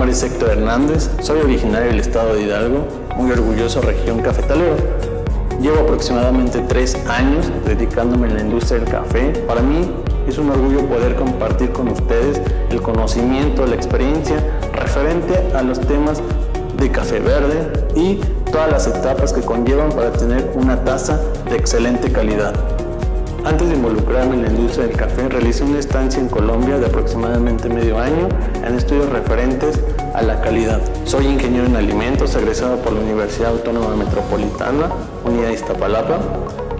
nombre es Héctor Hernández, soy originario del estado de Hidalgo, muy orgulloso región cafetalero. Llevo aproximadamente 3 años dedicándome a la industria del café. Para mí es un orgullo poder compartir con ustedes el conocimiento, la experiencia referente a los temas de café verde y todas las etapas que conllevan para tener una taza de excelente calidad. Antes de involucrarme en la industria del café, realicé una estancia en Colombia de aproximadamente medio año en estudios referentes a la calidad. Soy ingeniero en alimentos, egresado por la Universidad Autónoma Metropolitana, Unidad Iztapalapa,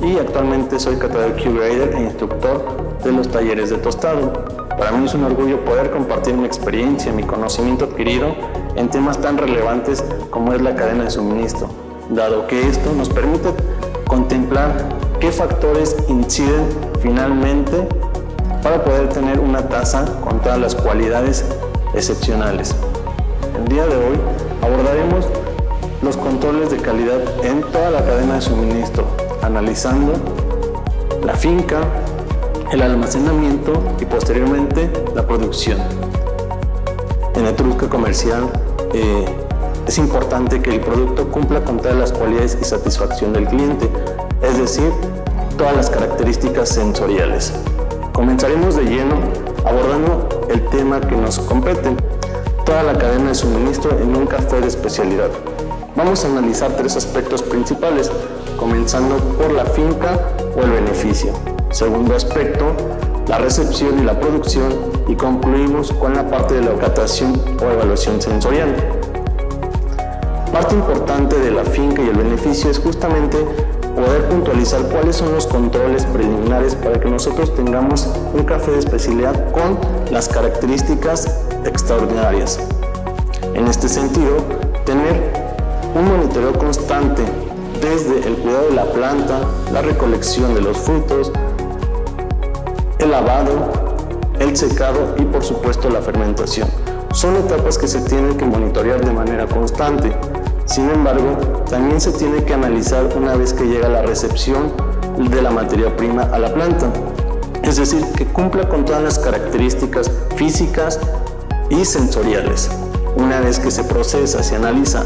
y actualmente soy catador Q-Grader e instructor de los talleres de tostado. Para mí es un orgullo poder compartir mi experiencia, mi conocimiento adquirido en temas tan relevantes como es la cadena de suministro, dado que esto nos permite contemplar qué factores inciden finalmente para poder tener una taza con todas las cualidades excepcionales. El día de hoy abordaremos los controles de calidad en toda la cadena de suministro, analizando la finca, el almacenamiento y posteriormente la producción. En la Etrusca Comercial es importante que el producto cumpla con todas las cualidades y satisfacción del cliente, es decir, todas las características sensoriales. Comenzaremos de lleno abordando el tema que nos compete, toda la cadena de suministro en un café de especialidad. Vamos a analizar 3 aspectos principales, comenzando por la finca o el beneficio. Segundo aspecto, la recepción y la producción, y concluimos con la parte de la catación o evaluación sensorial. Parte importante de la finca y el beneficio es justamente poder puntualizar cuáles son los controles preliminares para que nosotros tengamos un café de especialidad con las características extraordinarias. En este sentido, tener un monitoreo constante desde el cuidado de la planta, la recolección de los frutos, el lavado, el secado y por supuesto la fermentación. Son etapas que se tienen que monitorear de manera constante. Sin embargo, también se tiene que analizar una vez que llega la recepción de la materia prima a la planta. Es decir, que cumpla con todas las características físicas y sensoriales. Una vez que se procesa, se analiza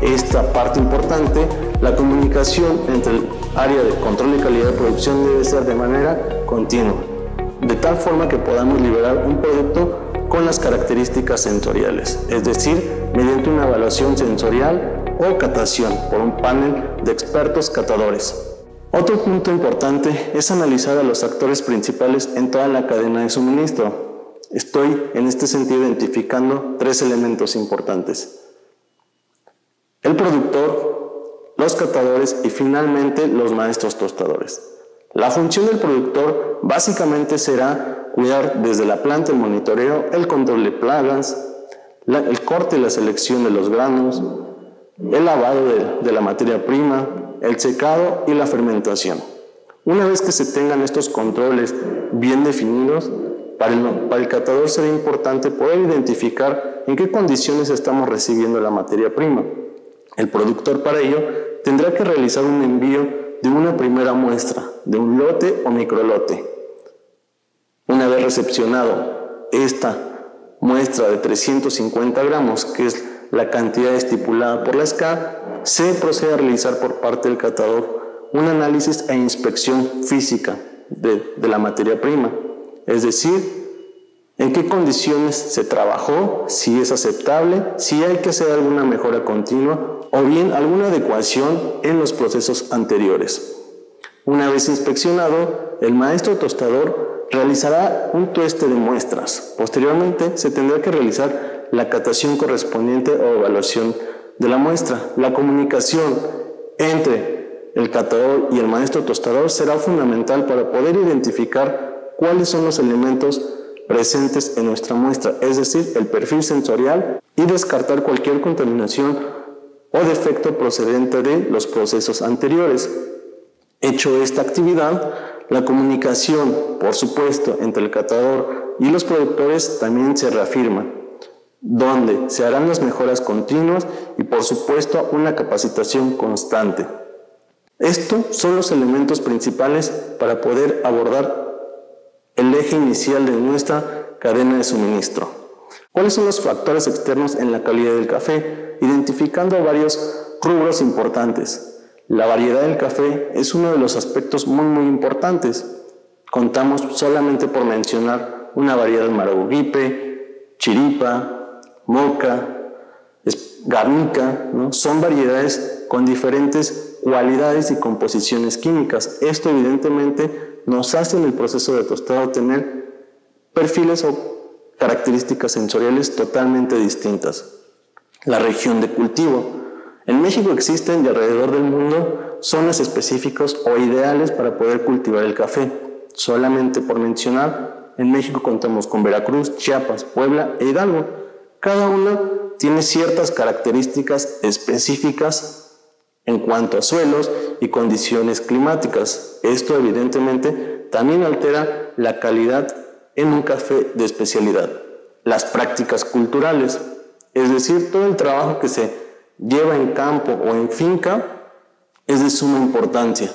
esta parte importante, la comunicación entre el área de control de calidad de producción debe ser de manera continua, de tal forma que podamos liberar un producto con las características sensoriales, es decir, mediante una evaluación sensorial o catación por un panel de expertos catadores. Otro punto importante es analizar a los actores principales en toda la cadena de suministro. Estoy en este sentido identificando 3 elementos importantes: el productor, los catadores y finalmente los maestros tostadores. La función del productor básicamente será cuidar desde la planta el monitoreo, el control de plagas, el corte y la selección de los granos, el lavado de la materia prima, el secado y la fermentación. Una vez que se tengan estos controles bien definidos, para el catador será importante poder identificar en qué condiciones estamos recibiendo la materia prima. El productor para ello tendrá que realizar un envío de una primera muestra, de un lote o microlote. Una vez recepcionado esta muestra de 350 gramos, que es la cantidad estipulada por la SCA, se procede a realizar por parte del catador un análisis e inspección física de la materia prima, es decir, en qué condiciones se trabajó, si es aceptable, si hay que hacer alguna mejora continua o bien alguna adecuación en los procesos anteriores. Una vez inspeccionado, el maestro tostador realizará un tueste de muestras. Posteriormente, se tendrá que realizar la catación correspondiente o evaluación de la muestra. La comunicación entre el catador y el maestro tostador será fundamental para poder identificar cuáles son los elementos presentes en nuestra muestra, es decir, el perfil sensorial, y descartar cualquier contaminación o defecto procedente de los procesos anteriores. Hecho esta actividad, la comunicación, por supuesto, entre el catador y los productores también se reafirma, donde se harán las mejoras continuas y, por supuesto, una capacitación constante. Estos son los elementos principales para poder abordar el eje inicial de nuestra cadena de suministro. ¿Cuáles son los factores externos en la calidad del café? Identificando varios rubros importantes. La variedad del café es uno de los aspectos muy importantes. Contamos, solamente por mencionar, una variedad Maragogipe, Chiripa, Moca, Garnica, ¿no? Son variedades con diferentes cualidades y composiciones químicas. Esto evidentemente nos hace en el proceso de tostado tener perfiles o características sensoriales totalmente distintas. La región de cultivo. En México existen y alrededor del mundo zonas específicas o ideales para poder cultivar el café. Solamente por mencionar, en México contamos con Veracruz, Chiapas, Puebla e Hidalgo. Cada una tiene ciertas características específicas en cuanto a suelos y condiciones climáticas. Esto evidentemente también altera la calidad en un café de especialidad. Las prácticas culturales, es decir, todo el trabajo que se lleva en campo o en finca, es de suma importancia.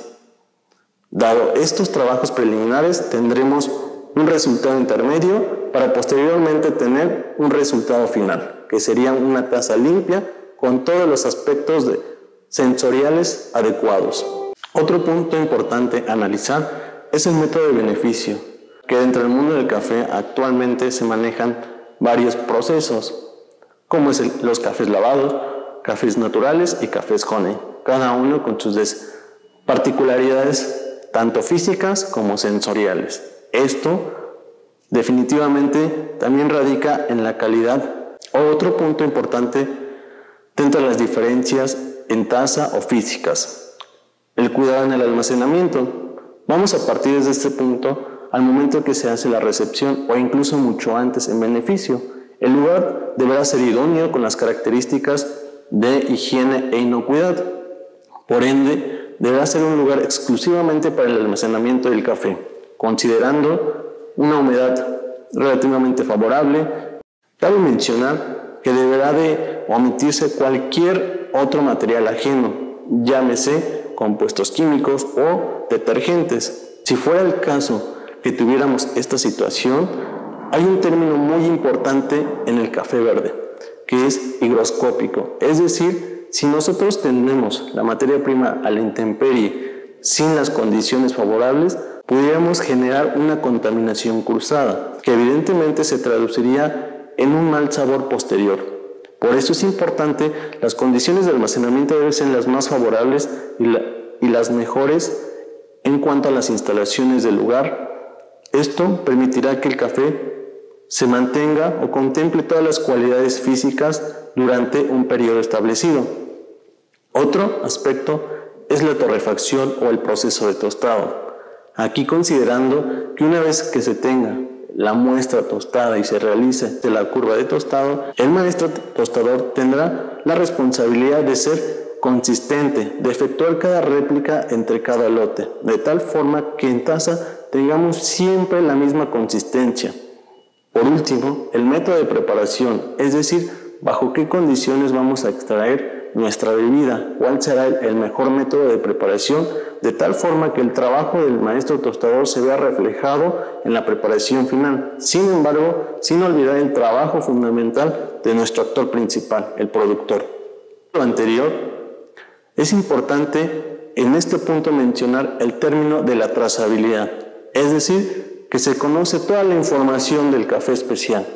Dado estos trabajos preliminares, tendremos un resultado intermedio para posteriormente tener un resultado final, que sería una taza limpia con todos los aspectos sensoriales adecuados. Otro punto importante a analizar es el método de beneficio, que dentro del mundo del café actualmente se manejan varios procesos, como es los cafés lavados, cafés naturales y cafés honey, cada uno con sus particularidades tanto físicas como sensoriales. Esto definitivamente también radica en la calidad. Otro punto importante dentro de las diferencias en taza o físicas, el cuidado en el almacenamiento. Vamos a partir desde este punto al momento que se hace la recepción o incluso mucho antes en beneficio. El lugar deberá ser idóneo con las características de higiene e inocuidad. Por ende, deberá ser un lugar exclusivamente para el almacenamiento del café, considerando una humedad relativamente favorable. Cabe mencionar que deberá de omitirse cualquier otro material ajeno, llámese compuestos químicos o detergentes. Si fuera el caso que tuviéramos esta situación, hay un término muy importante en el café verde, que es higroscópico. Es decir, si nosotros tenemos la materia prima a la intemperie sin las condiciones favorables, pudiéramos generar una contaminación cruzada, que evidentemente se traduciría en un mal sabor posterior. Por eso es importante, las condiciones de almacenamiento deben ser las más favorables y las mejores en cuanto a las instalaciones del lugar. Esto permitirá que el café se mantenga o contemple todas las cualidades físicas durante un periodo establecido. Otro aspecto es la torrefacción o el proceso de tostado. Aquí considerando que una vez que se tenga la muestra tostada y se realice de la curva de tostado, el maestro tostador tendrá la responsabilidad de ser consistente, de efectuar cada réplica entre cada lote, de tal forma que en taza tengamos siempre la misma consistencia. Por último, el método de preparación, es decir, bajo qué condiciones vamos a extraer nuestra bebida, cuál será el mejor método de preparación, de tal forma que el trabajo del maestro tostador se vea reflejado en la preparación final. Sin embargo, sin olvidar el trabajo fundamental de nuestro actor principal, el productor. Lo anterior, es importante en este punto mencionar el término de la trazabilidad, es decir, que se conoce toda la información del café especial,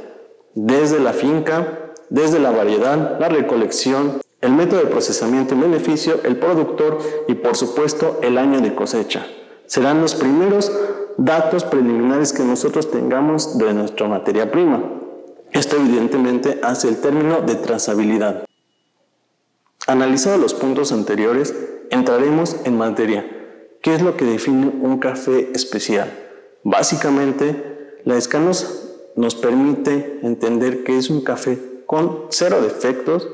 desde la finca, desde la variedad, la recolección, el método de procesamiento en beneficio, el productor y por supuesto el año de cosecha. Serán los primeros datos preliminares que nosotros tengamos de nuestra materia prima. Esto evidentemente hace el término de trazabilidad. Analizados los puntos anteriores, entraremos en materia. ¿Qué es lo que define un café especial? Básicamente, la escala nos permite entender que es un café con 0 defectos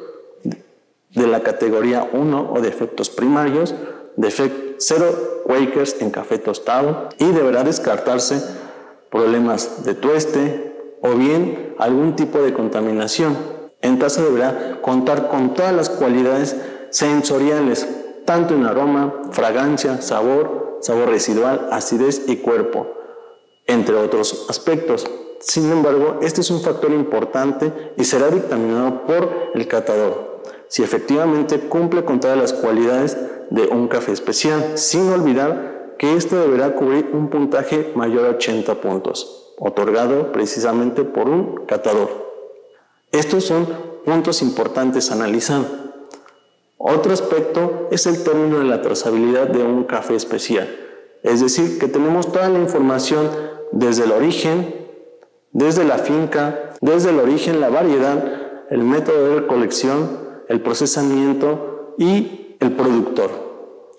de la categoría 1 o defectos primarios, 0 Quakers en café tostado, y deberá descartarse problemas de tueste o bien algún tipo de contaminación. En taza deberá contar con todas las cualidades sensoriales, tanto en aroma, fragancia, sabor residual, acidez y cuerpo, entre otros aspectos. Sin embargo, este es un factor importante y será dictaminado por el catador, si efectivamente cumple con todas las cualidades de un café especial, sin olvidar que este deberá cubrir un puntaje mayor a 80 puntos, otorgado precisamente por un catador. Estos son puntos importantes a analizar. Otro aspecto es el término de la trazabilidad de un café especial, es decir, que tenemos toda la información desde el origen, desde la finca, desde el origen, la variedad, el método de recolección, el procesamiento y el productor,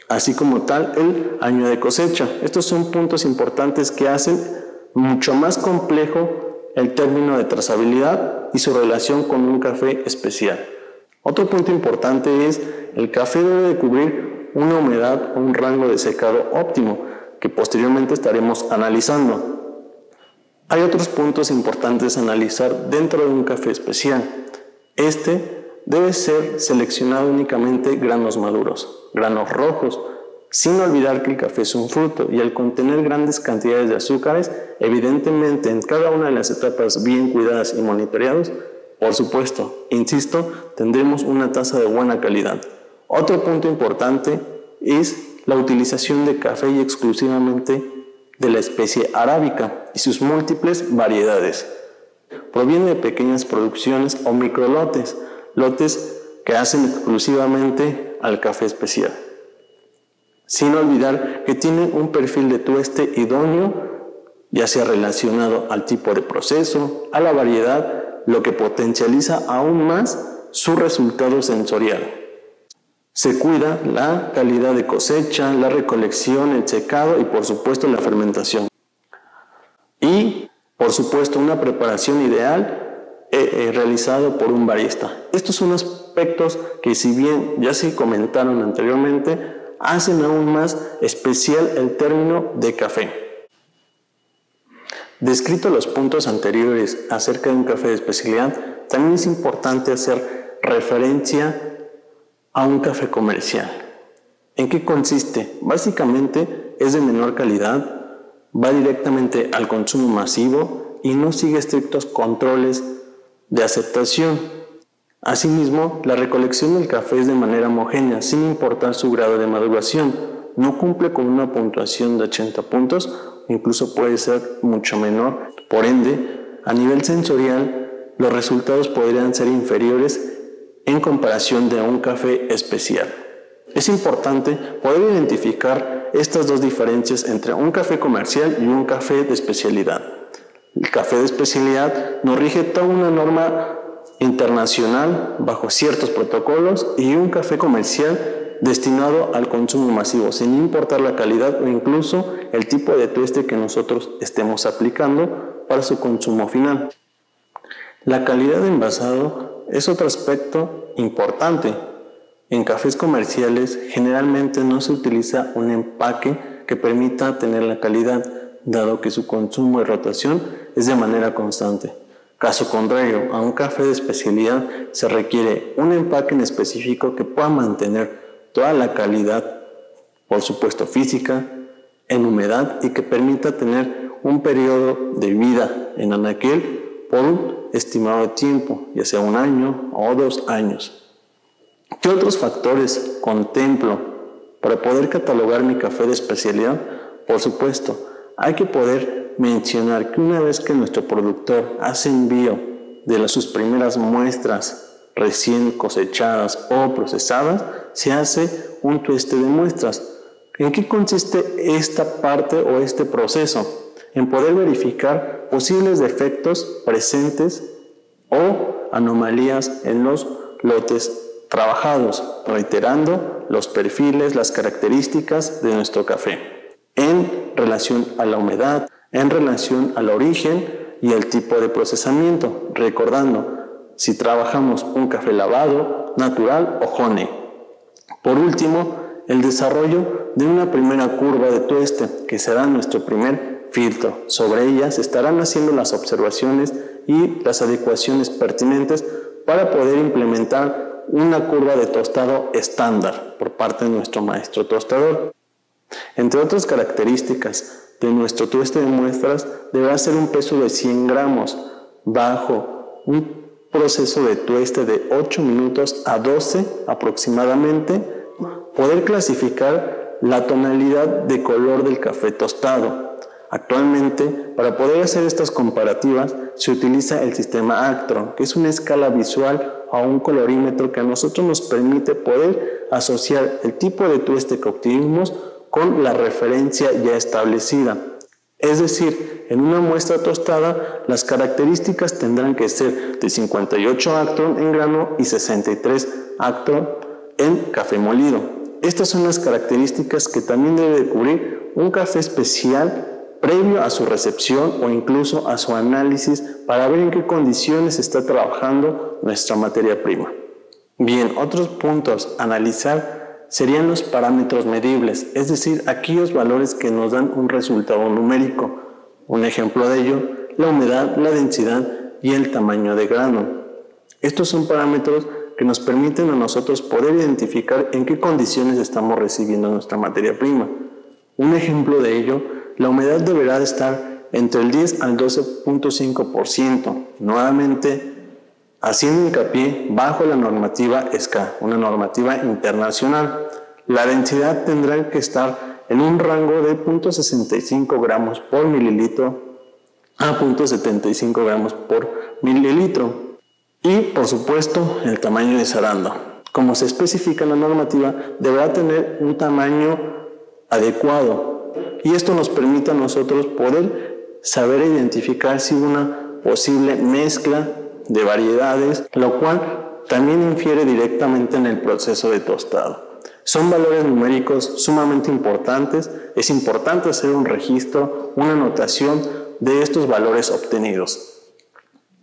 así como tal el año de cosecha. Estos son puntos importantes que hacen mucho más complejo el término de trazabilidad y su relación con un café especial. Otro punto importante es el café debe de cubrir una humedad o un rango de secado óptimo, que posteriormente estaremos analizando. Hay otros puntos importantes a analizar dentro de un café especial. Este debe ser seleccionado únicamente granos maduros, granos rojos, sin olvidar que el café es un fruto y al contener grandes cantidades de azúcares, evidentemente en cada una de las etapas bien cuidadas y monitoreadas, por supuesto, insisto, tendremos una taza de buena calidad. Otro punto importante es la utilización de café y exclusivamente de la especie arábica y sus múltiples variedades. Proviene de pequeñas producciones o microlotes, lotes que hacen exclusivamente al café especial. Sin olvidar que tienen un perfil de tueste idóneo, ya sea relacionado al tipo de proceso, a la variedad, lo que potencializa aún más su resultado sensorial. Se cuida la calidad de cosecha, la recolección, el secado y por supuesto la fermentación. Y por supuesto una preparación ideal realizado por un barista. Estos son aspectos que, si bien ya se comentaron anteriormente, hacen aún más especial el término de café. Descrito los puntos anteriores acerca de un café de especialidad, también es importante hacer referencia a un café comercial. ¿En qué consiste? Básicamente es de menor calidad, va directamente al consumo masivo y no sigue estrictos controles de aceptación. Asimismo, la recolección del café es de manera homogénea, sin importar su grado de maduración. No cumple con una puntuación de 80 puntos, incluso puede ser mucho menor. Por ende, a nivel sensorial, los resultados podrían ser inferiores en comparación de un café especial. Es importante poder identificar estas dos diferencias entre un café comercial y un café de especialidad. El café de especialidad nos rige toda una norma internacional bajo ciertos protocolos y un café comercial destinado al consumo masivo, sin importar la calidad o incluso el tipo de tueste que nosotros estemos aplicando para su consumo final. La calidad de envasado es otro aspecto importante. En cafés comerciales generalmente no se utiliza un empaque que permita tener la calidad, dado que su consumo y rotación es de manera constante. Caso contrario, a un café de especialidad se requiere un empaque en específico que pueda mantener toda la calidad, por supuesto física, en humedad y que permita tener un periodo de vida en anaquel por un estimado de tiempo, ya sea 1 año o 2 años. ¿Qué otros factores contemplo para poder catalogar mi café de especialidad? Por supuesto, hay que poder mencionar que una vez que nuestro productor hace envío de sus primeras muestras recién cosechadas o procesadas, se hace un tueste de muestras. ¿En qué consiste esta parte o este proceso? En poder verificar posibles defectos presentes o anomalías en los lotes trabajados, reiterando los perfiles, las características de nuestro café en relación a la humedad, en relación al origen y el tipo de procesamiento, recordando si trabajamos un café lavado, natural o honey. Por último, el desarrollo de una primera curva de tueste, que será nuestro primer filtro. Sobre ella se estarán haciendo las observaciones y las adecuaciones pertinentes para poder implementar una curva de tostado estándar por parte de nuestro maestro tostador. Entre otras características de nuestro tueste de muestras deberá ser un peso de 100 gramos, bajo un proceso de tueste de 8 minutos a 12 aproximadamente. Poder clasificar la tonalidad de color del café tostado. Actualmente, para poder hacer estas comparativas, se utiliza el sistema Actron, que es una escala visual a un colorímetro que a nosotros nos permite poder asociar el tipo de tueste que obtuvimos con la referencia ya establecida. Es decir, en una muestra tostada, las características tendrán que ser de 58 Actron en grano y 63 Actron en café molido. Estas son las características que también debe cubrir un café especial previo a su recepción o incluso a su análisis para ver en qué condiciones está trabajando nuestra materia prima. Bien, otros puntos a analizar serían los parámetros medibles, es decir, aquellos valores que nos dan un resultado numérico. Un ejemplo de ello, la humedad, la densidad y el tamaño de grano. Estos son parámetros que nos permiten a nosotros poder identificar en qué condiciones estamos recibiendo nuestra materia prima. Un ejemplo de ello, la humedad deberá de estar entre el 10 al 12.5%, nuevamente haciendo hincapié bajo la normativa SCA, una normativa internacional. La densidad tendrá que estar en un rango de 0.65 gramos por mililitro a 0.75 gramos por mililitro. Y, por supuesto, el tamaño de zarando. Como se especifica en la normativa, deberá tener un tamaño adecuado. Y esto nos permite a nosotros poder saber identificar si una posible mezcla de variedades, lo cual también infiere directamente en el proceso de tostado. Son valores numéricos sumamente importantes. Es importante hacer un registro, una anotación de estos valores obtenidos.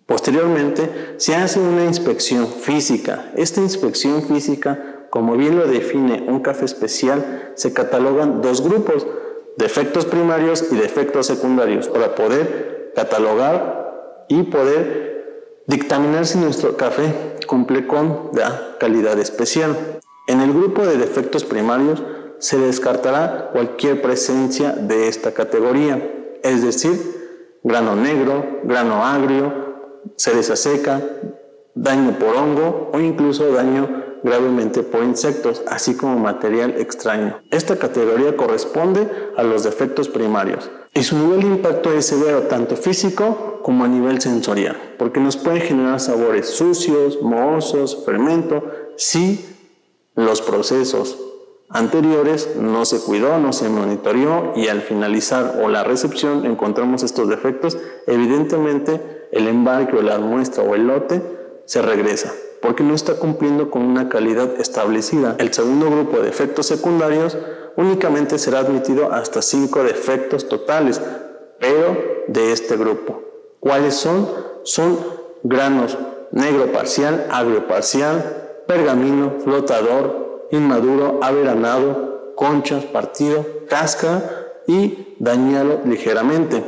Posteriormente, se hace una inspección física. Esta inspección física, como bien lo define un café especial, se catalogan dos grupos, defectos primarios y defectos secundarios, para poder catalogar y poder dictaminar si nuestro café cumple con la calidad especial. En el grupo de defectos primarios se descartará cualquier presencia de esta categoría, es decir, grano negro, grano agrio, cereza seca, daño por hongo o incluso daño gravemente por insectos, así como material extraño. Esta categoría corresponde a los defectos primarios y su nivel de impacto es severo tanto físico como a nivel sensorial, porque nos pueden generar sabores sucios, mohosos, fermento, si los procesos anteriores no se cuidó, no se monitoreó y al finalizar o la recepción encontramos estos defectos. Evidentemente el embarque o la muestra o el lote se regresa porque no está cumpliendo con una calidad establecida. El segundo grupo de defectos secundarios únicamente será admitido hasta 5 defectos totales, pero de este grupo. ¿Cuáles son? Son granos negro parcial, agrio parcial, pergamino, flotador, inmaduro, averanado, conchas, partido, cáscara y dañado ligeramente.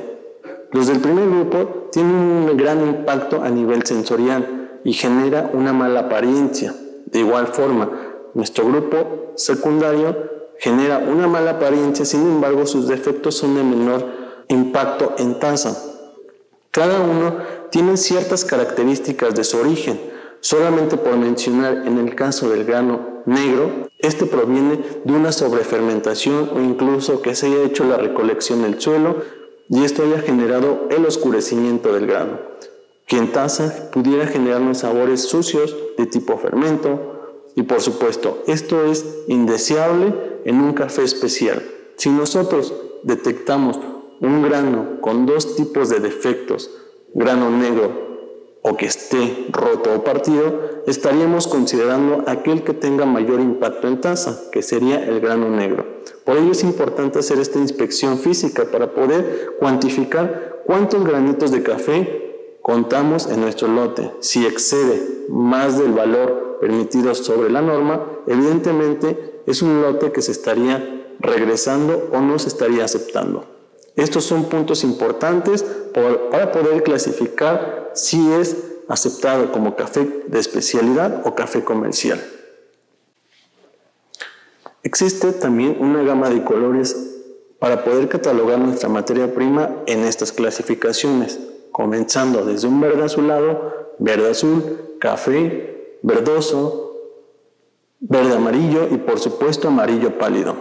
Los del primer grupo tienen un gran impacto a nivel sensorial y genera una mala apariencia. De igual forma, nuestro grupo secundario genera una mala apariencia, sin embargo, sus defectos son de menor impacto en taza. Cada uno tiene ciertas características de su origen. Solamente por mencionar, en el caso del grano negro, este proviene de una sobrefermentación o incluso que se haya hecho la recolección del suelo y esto haya generado el oscurecimiento del grano, que en taza pudiera generarnos sabores sucios de tipo fermento y por supuesto esto es indeseable en un café especial. Si nosotros detectamos un grano con dos tipos de defectos, grano negro o que esté roto o partido, estaríamos considerando aquel que tenga mayor impacto en taza, que sería el grano negro. Por ello es importante hacer esta inspección física para poder cuantificar cuántos granitos de café contamos en nuestro lote. Si excede más del valor permitido sobre la norma, evidentemente es un lote que se estaría regresando o no se estaría aceptando. Estos son puntos importantes para poder clasificar si es aceptado como café de especialidad o café comercial. Existe también una gama de colores para poder catalogar nuestra materia prima en estas clasificaciones, comenzando desde un verde azulado, verde azul, café, verdoso, verde amarillo y por supuesto amarillo pálido,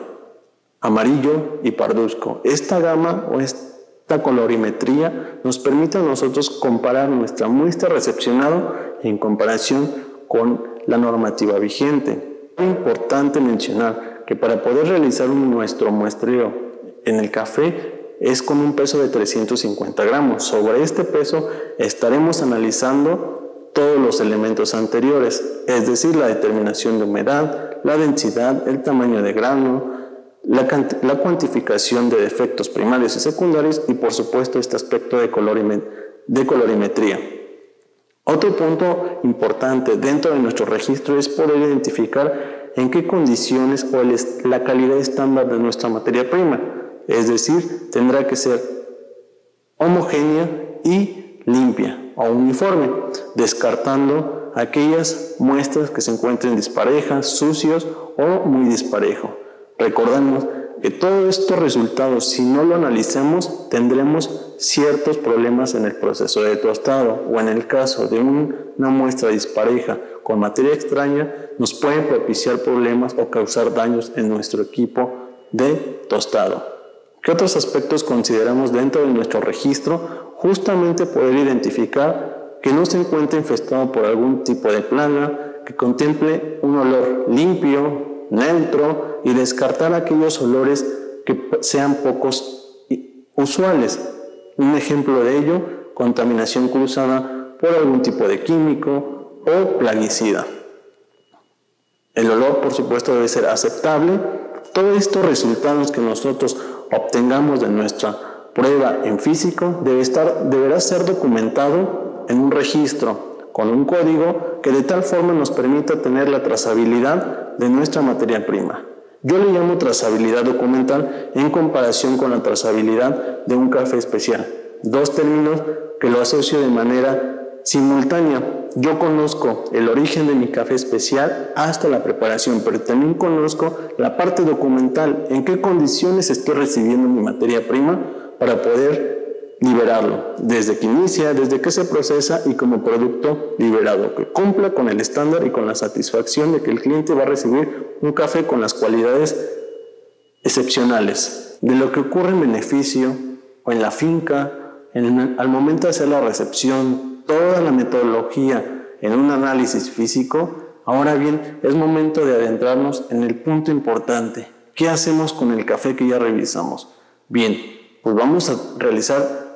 amarillo y parduzco. Esta gama o esta colorimetría nos permite a nosotros comparar nuestra muestra recepcionada en comparación con la normativa vigente. Es importante mencionar que para poder realizar nuestro muestreo en el café es con un peso de 350 gramos. Sobre este peso estaremos analizando todos los elementos anteriores, es decir, la determinación de humedad, la densidad, el tamaño de grano, la cuantificación de defectos primarios y secundarios y por supuesto este aspecto de colorimetría. Otro punto importante dentro de nuestro registro es poder identificar en qué condiciones o la calidad estándar de nuestra materia prima, es decir, tendrá que ser homogénea y limpia o uniforme, descartando aquellas muestras que se encuentren disparejas, sucios o muy disparejo. Recordemos que todos estos resultados, si no lo analizamos, tendremos ciertos problemas en el proceso de tostado, o en el caso de una muestra dispareja con materia extraña, nos pueden propiciar problemas o causar daños en nuestro equipo de tostado. ¿Qué otros aspectos consideramos dentro de nuestro registro? Justamente poder identificar que no se encuentre infestado por algún tipo de plaga, que contemple un olor limpio, neutro, y descartar aquellos olores que sean pocos usuales. Un ejemplo de ello, contaminación cruzada por algún tipo de químico o plaguicida. El olor, por supuesto, debe ser aceptable. Todos estos resultados que nosotros obtengamos de nuestra prueba en físico deberá ser documentado en un registro con un código que de tal forma nos permita tener la trazabilidad de nuestra materia prima. Yo le llamo trazabilidad documental en comparación con la trazabilidad de un café especial. Dos términos que lo asocio de manera simultánea. Yo conozco el origen de mi café especial hasta la preparación, pero también conozco la parte documental, en qué condiciones estoy recibiendo mi materia prima para poder liberarlo, desde que inicia, desde que se procesa y como producto liberado, que cumpla con el estándar y con la satisfacción de que el cliente va a recibir un café con las cualidades excepcionales. De lo que ocurre en beneficio o en la finca, al momento de hacer la recepción, toda la metodología en un análisis físico. Ahora bien, es momento de adentrarnos en el punto importante. ¿Qué hacemos con el café que ya revisamos? Bien, pues vamos a realizar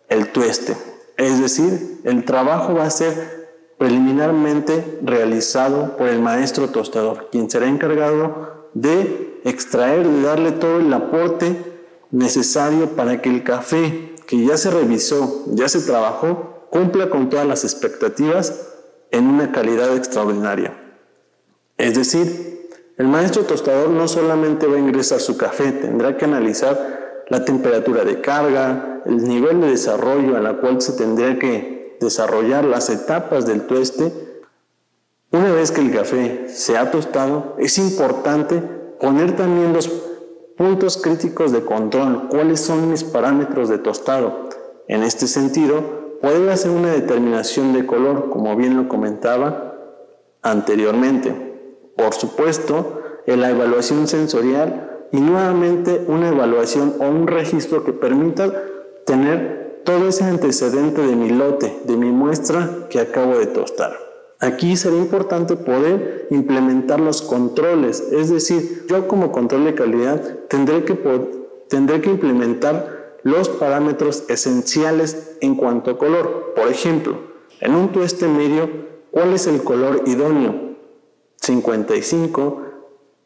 el tueste, es decir, el trabajo va a ser preliminarmente realizado por el maestro tostador, quien será encargado de extraer, de darle todo el aporte necesario para que el café que ya se revisó, ya se trabajó, cumpla con todas las expectativas en una calidad extraordinaria. Es decir, el maestro tostador no solamente va a ingresar su café, tendrá que analizar la temperatura de carga, el nivel de desarrollo en la cual se tendría que desarrollar las etapas del tueste. Una vez que el café se ha tostado, es importante poner también los puntos críticos de control, cuáles son mis parámetros de tostado. En este sentido, poder hacer una determinación de color, como bien lo comentaba anteriormente. Por supuesto, en la evaluación sensorial y nuevamente una evaluación o un registro que permita tener todo ese antecedente de mi lote, de mi muestra que acabo de tostar. Aquí será importante poder implementar los controles, es decir, yo como control de calidad tendré que implementar los parámetros esenciales en cuanto a color. Por ejemplo, en un tueste medio, ¿cuál es el color idóneo? 55,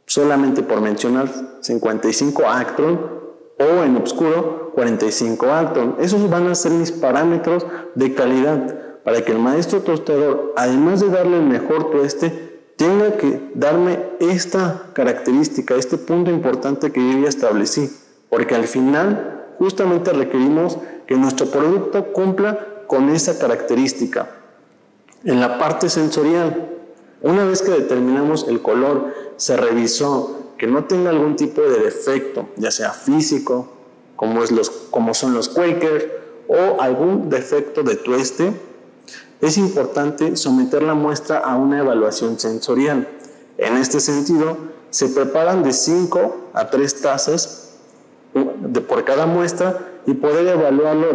solamente por mencionar 55 Actron, o en oscuro 45 Actron. Esos van a ser mis parámetros de calidad para que el maestro tostador, además de darle el mejor tueste, tenga que darme esta característica, este punto importante que yo ya establecí, porque al final justamente requerimos que nuestro producto cumpla con esa característica. En la parte sensorial, una vez que determinamos el color, se revisó que no tenga algún tipo de defecto, ya sea físico, como son los Quakers, o algún defecto de tueste, es importante someter la muestra a una evaluación sensorial. En este sentido, se preparan de 5 a 3 tazas por cada muestra y poder evaluarlo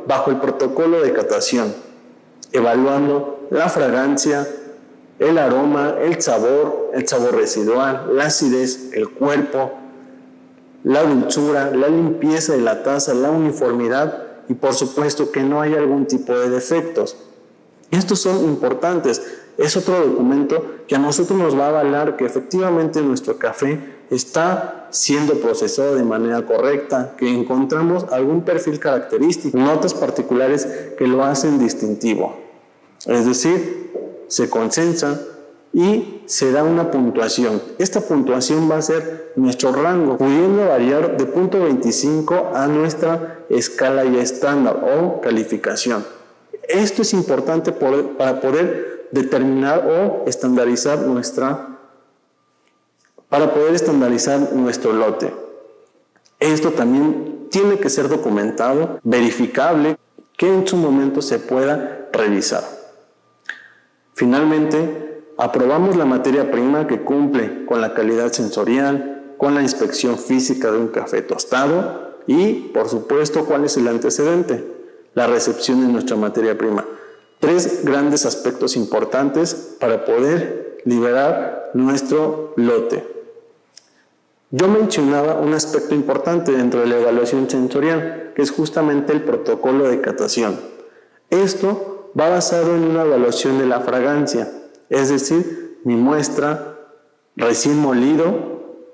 bajo el protocolo de catación, evaluando la fragancia, el aroma, el sabor residual, la acidez, el cuerpo, la dulzura, la limpieza de la taza, la uniformidad y por supuesto que no haya algún tipo de defectos. Estos son importantes. Es otro documento que a nosotros nos va a avalar que efectivamente nuestro café está siendo procesado de manera correcta, que encontramos algún perfil característico, notas particulares que lo hacen distintivo. Es decir, se consensa y se da una puntuación. Esta puntuación va a ser nuestro rango, pudiendo variar de 0.25 a nuestra escala ya estándar o calificación. Esto es importante para poder determinar o estandarizar nuestro lote. Esto también tiene que ser documentado, verificable, que en su momento se pueda revisar. Finalmente, aprobamos la materia prima que cumple con la calidad sensorial, con la inspección física de un café tostado y, por supuesto, ¿cuál es el antecedente? La recepción de nuestra materia prima. 3 grandes aspectos importantes para poder liberar nuestro lote. Yo mencionaba un aspecto importante dentro de la evaluación sensorial, que es justamente el protocolo de catación. Esto va basado en una evaluación de la fragancia, es decir, mi muestra recién molido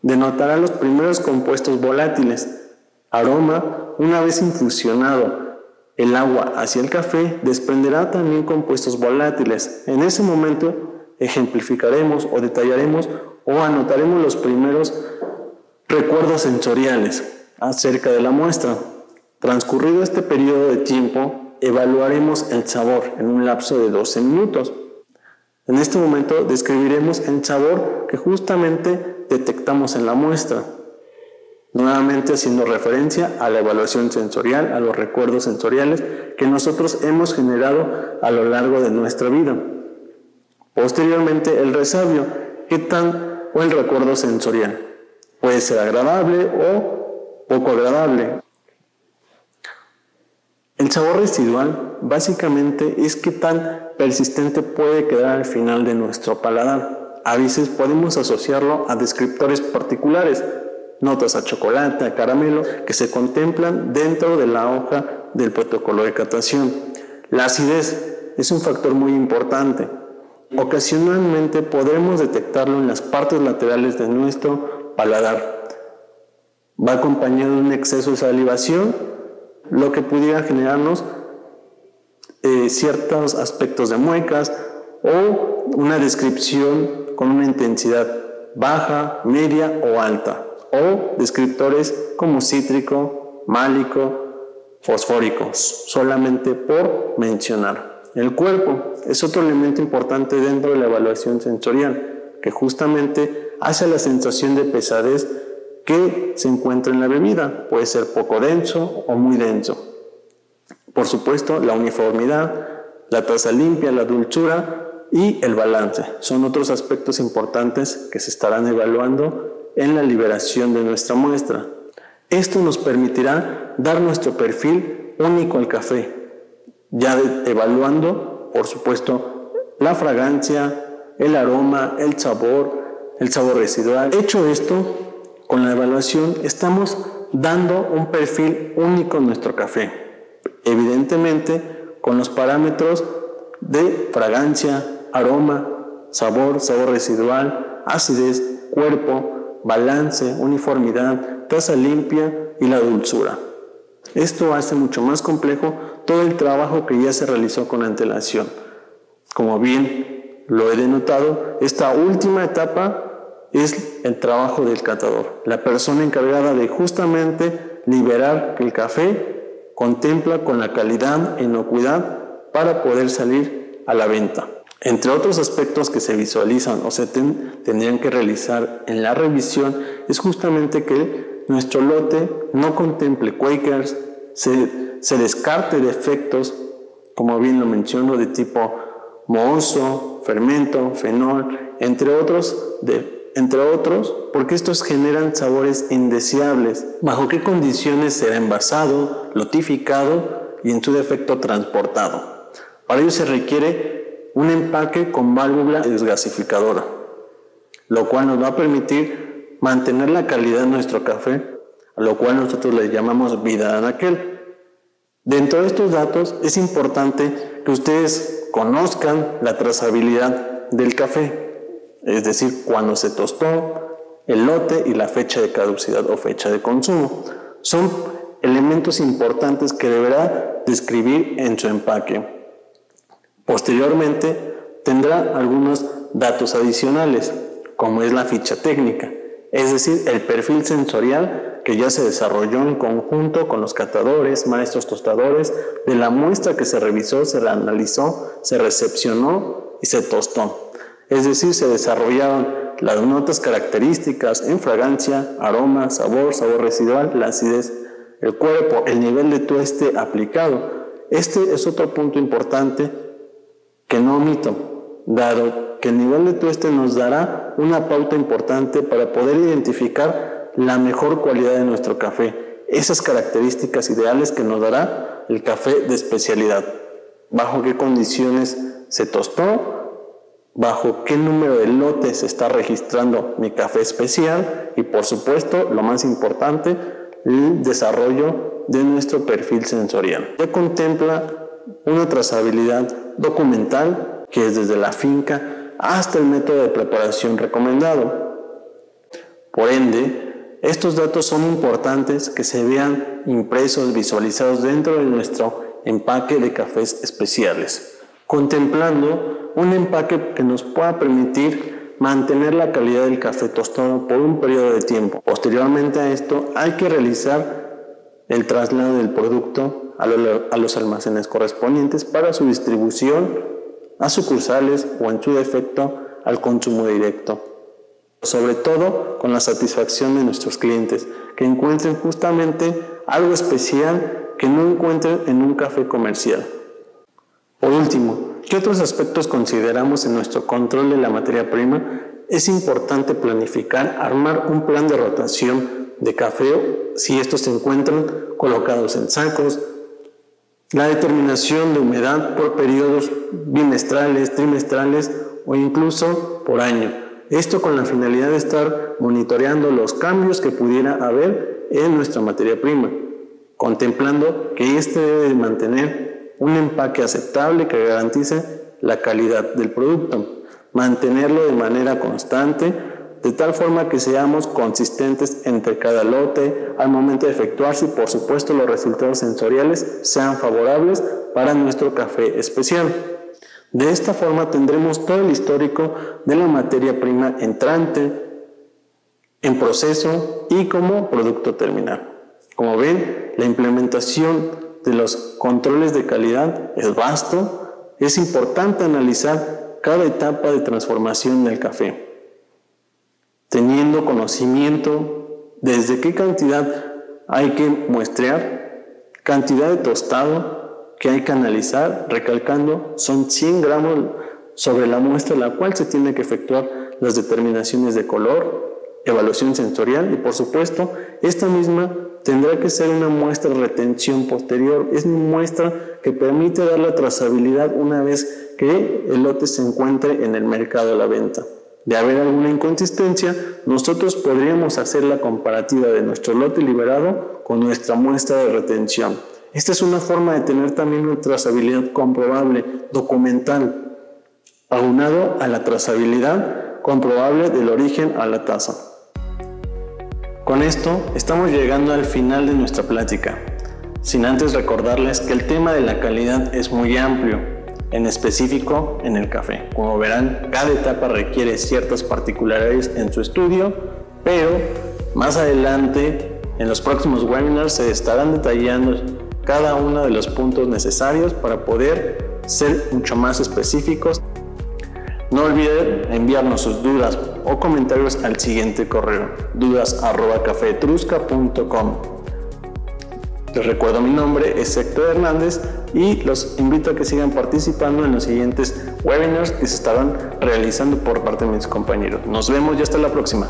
denotará los primeros compuestos volátiles. Aroma, una vez infusionado el agua hacia el café, desprenderá también compuestos volátiles. En ese momento ejemplificaremos o detallaremos o anotaremos los primeros recuerdos sensoriales acerca de la muestra. Transcurrido este periodo de tiempo, evaluaremos el sabor en un lapso de 12 minutos. En este momento describiremos el sabor que justamente detectamos en la muestra, nuevamente haciendo referencia a la evaluación sensorial, a los recuerdos sensoriales que nosotros hemos generado a lo largo de nuestra vida. Posteriormente, el resabio, o el recuerdo sensorial. Puede ser agradable o poco agradable. El sabor residual básicamente es qué tan persistente puede quedar al final de nuestro paladar. A veces podemos asociarlo a descriptores particulares, notas a chocolate, a caramelo, que se contemplan dentro de la hoja del protocolo de catación. La acidez es un factor muy importante. Ocasionalmente podremos detectarlo en las partes laterales de nuestro paladar. Va acompañado de un exceso de salivación, lo que pudiera generarnos ciertos aspectos de muecas o una descripción con una intensidad baja, media o alta, o descriptores como cítrico, málico, fosfóricos, solamente por mencionar. El cuerpo es otro elemento importante dentro de la evaluación sensorial, que justamente hace la sensación de pesadez que se encuentra en la bebida. Puede ser poco denso o muy denso. Por supuesto, la uniformidad, la taza limpia, la dulzura y el balance son otros aspectos importantes que se estarán evaluando en la liberación de nuestra muestra. Esto nos permitirá dar nuestro perfil único al café, ya evaluando, por supuesto, la fragancia, el aroma, el sabor residual. Hecho esto, con la evaluación estamos dando un perfil único en nuestro café, evidentemente con los parámetros de fragancia, aroma, sabor residual, acidez, cuerpo, balance, uniformidad, taza limpia y la dulzura. Esto hace mucho más complejo todo el trabajo que ya se realizó con antelación. Como bien lo he denotado, esta última etapa es el trabajo del catador, la persona encargada de justamente liberar que el café contempla con la calidad e inocuidad para poder salir a la venta. Entre otros aspectos que se visualizan o se tendrían que realizar en la revisión es justamente que nuestro lote no contemple Quakers, se descarte defectos, como bien lo menciono, de tipo mohoso, fermento, fenol, entre otros, porque estos generan sabores indeseables. ¿Bajo qué condiciones será envasado, lotificado y en su defecto transportado? Para ello se requiere un empaque con válvula desgasificadora, lo cual nos va a permitir mantener la calidad de nuestro café, a lo cual nosotros le llamamos vida anaquel. Dentro de estos datos es importante que ustedes conozcan la trazabilidad del café, es decir, cuando se tostó, el lote y la fecha de caducidad o fecha de consumo. Son elementos importantes que deberá describir en su empaque. Posteriormente tendrá algunos datos adicionales, como es la ficha técnica, es decir, el perfil sensorial que ya se desarrolló en conjunto con los catadores, maestros tostadores, de la muestra que se revisó, se la analizó, se recepcionó y se tostó. Es decir, se desarrollaron las notas características en fragancia, aroma, sabor residual, la acidez, el cuerpo, el nivel de tueste aplicado. Este es otro punto importante que no omito, dado que el nivel de tueste nos dará una pauta importante para poder identificar la mejor cualidad de nuestro café, esas características ideales que nos dará el café de especialidad. Bajo qué condiciones se tostó, bajo qué número de lotes se está registrando mi café especial y, por supuesto, lo más importante, el desarrollo de nuestro perfil sensorial. Ya contempla una trazabilidad documental que es desde la finca hasta el método de preparación recomendado. Por ende, estos datos son importantes que se vean impresos, visualizados dentro de nuestro empaque de cafés especiales, contemplando un empaque que nos pueda permitir mantener la calidad del café tostado por un periodo de tiempo. Posteriormente a esto, hay que realizar el traslado del producto a los almacenes correspondientes para su distribución a sucursales o, en su defecto, al consumo directo. Sobre todo con la satisfacción de nuestros clientes, que encuentren justamente algo especial que no encuentren en un café comercial. Por último, ¿qué otros aspectos consideramos en nuestro control de la materia prima? Es importante planificar, armar un plan de rotación de café si estos se encuentran colocados en sacos, la determinación de humedad por periodos bimestrales, trimestrales o incluso por año. Esto con la finalidad de estar monitoreando los cambios que pudiera haber en nuestra materia prima, contemplando que este debe mantener un empaque aceptable que garantice la calidad del producto, mantenerlo de manera constante, de tal forma que seamos consistentes entre cada lote al momento de efectuarse y, por supuesto, los resultados sensoriales sean favorables para nuestro café especial. De esta forma tendremos todo el histórico de la materia prima entrante, en proceso y como producto terminal. Como ven, la implementación de los controles de calidad es vasto. Es importante analizar cada etapa de transformación del café, teniendo conocimiento desde qué cantidad hay que muestrear, cantidad de tostado que hay que analizar, recalcando, son 100 gramos sobre la muestra la cual se tiene que efectuar las determinaciones de color, evaluación sensorial y, por supuesto, esta misma tendrá que ser una muestra de retención posterior. Es una muestra que permite dar la trazabilidad una vez que el lote se encuentre en el mercado a la venta. De haber alguna inconsistencia, nosotros podríamos hacer la comparativa de nuestro lote liberado con nuestra muestra de retención. Esta es una forma de tener también una trazabilidad comprobable, documental, aunado a la trazabilidad comprobable del origen a la taza. Con esto estamos llegando al final de nuestra plática, sin antes recordarles que el tema de la calidad es muy amplio, en específico en el café. Como verán, cada etapa requiere ciertas particularidades en su estudio, pero más adelante, en los próximos webinars, se estarán detallando cada uno de los puntos necesarios para poder ser mucho más específicos No olviden enviarnos sus dudas o comentarios al siguiente correo, dudas@cafeetrusca.com. Les recuerdo, mi nombre es Héctor Hernández y los invito a que sigan participando en los siguientes webinars que se estarán realizando por parte de mis compañeros. Nos vemos y hasta la próxima.